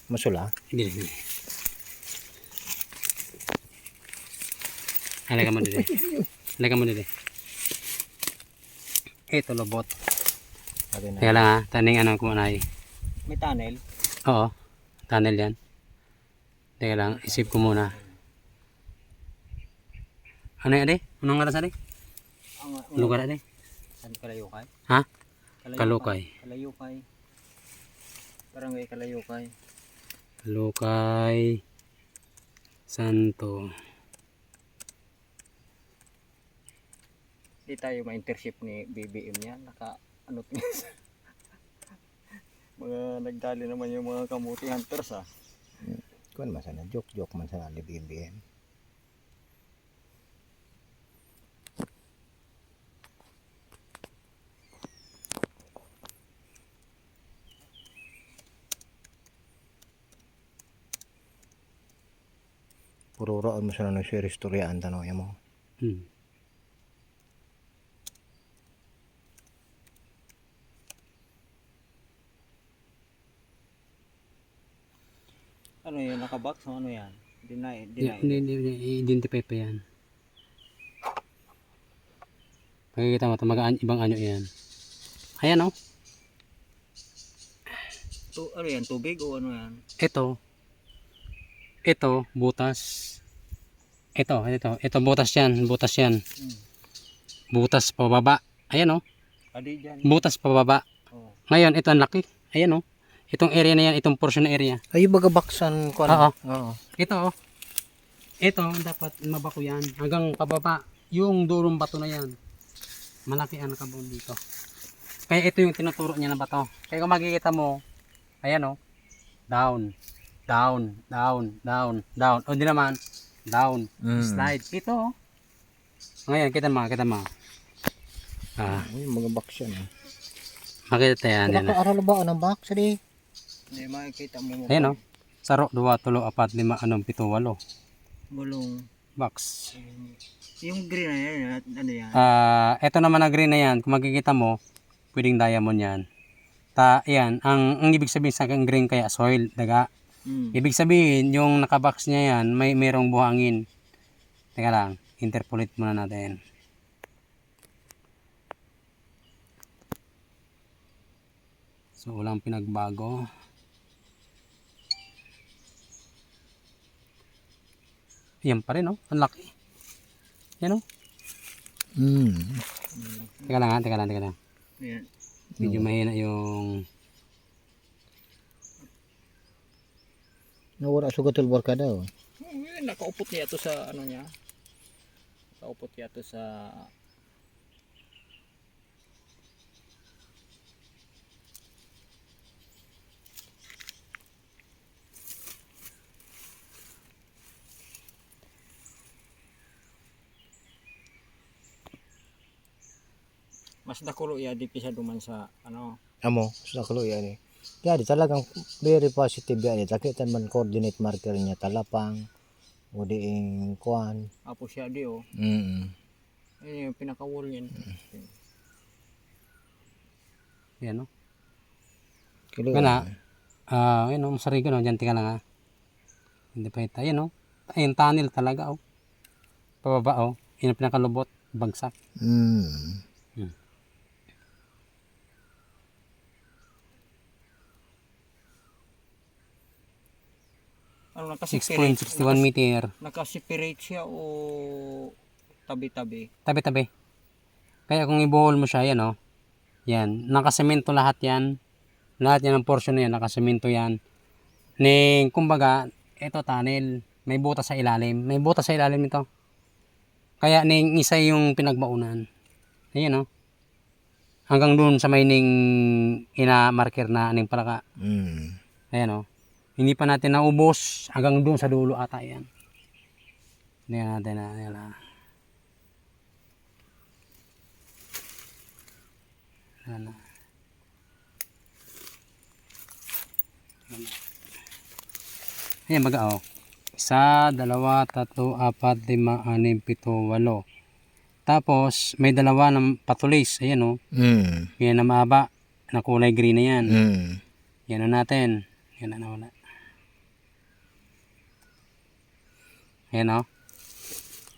Masula? Hindi. Halika mo dito. Halika mo dito. Ito lobot. Teka lang ha, taning ano kung anay. May tunnel? Oo, tunnel yan. Teka lang, isip ko muna. Ano yan, ade? Anong oras, ade? Lugar, ade? Saan Kalayukay? Ha? Kalukay. Kalayukay. Barangay Kalayukay. Kalukay. Santo. Di tayo ma-intership ni BBM yan. Naka-ano mga nagdali naman yung mga kamuti hunters ah. Kuan man sana joke man sana ni BBM. Puro roon mo sana ng share istoryaan tanong mo. Ano yun? Nakabox o ano yan? Hindi, identify pa yan. Pagkikita mo, ibang anyo yan. Ayan o. Ano yan? Tubig o ano yan? Ito, butas. Ito, butas yan. Butas pababa. Ayan o. Adi dyan. Butas pababa. Oh. Ngayon, ito ang laki. Ayan o. Itong area na yan, itong portion na area. Ay, baga baksan ko. Oo. Ito o. Ito, dapat mabako yan. Hanggang pababa. Yung durong bato na yan. Malaki ang nakabon dito. Kaya ito yung tinuturo niya na bato. Kaya kung makikita mo, ayan o. Down. O di naman, down. Slide. Ito o. Ngayon, kita mo. Ay, mga box yan. Makita yan. Aral ba ang box? Hindi makikita mo. Ayan o. Saro, 2, 3, 4, 5, 7, 8. Bulong. Box. Yung green na yan, ano yan? Ito naman na green na yan. Kung makikita mo, pwedeng diamond yan. Yan. Ang ibig sabihin sa akin green kaya soil, daga. Ibig sabihin, yung nakabox niya yan, mayroong buhangin. Teka lang, interpolate muna natin. So, walang pinagbago. Yan pa rin, oh. Ang laki. Yan, oh. Teka lang. Yan. Medyo mahina yung... Nawala sugatul barkada oh. Nakaupot niya to sa ano niya. Nakaupot niya to sa mas nakulo ya di kisa duman sa ano. Amo, mas nakulo ya ni. Jadi talagang very positive yan. Takitan man coordinate marker niya talapang o diing kuan. Apo siya di oh. Ayun yung pinaka-wall niyan. Yan, no? Kana, ayun, no? Masarigo, no? Diyan, tika lang, ha? Hindi pa ito. Ayun, no? Ayun, tunnel talaga, oh. Pababa, oh. Yun ang pinakalubot. Bagsak. Ano, 6.61 meter. Naka-separate siya o tabi-tabi? Tabi-tabi. Kaya kung ibuhol mo siya, yan, oh. Yan. Nakasemento lahat yan. Lahat yan ng portion na yan. Nakasemento yan. Kumbaga, ito tunnel. May butas sa ilalim. May butas sa ilalim nito. Kaya isa yung pinagbaunan. Ayan, oh. Hanggang doon sa may ina-marker na aning palaka. Ayan, oh. Hindi pa natin naubos hanggang doon sa dulo ata yan. Hindi natin na. Ayan baga oh. 1, 2, 3, 4, 5, 6, 7, 8. Tapos may dalawa ng patulis. Ayan oh. Yan na mahaba. Na kulay green na yan. Yan na natin. Yan na nawala. Ayan o.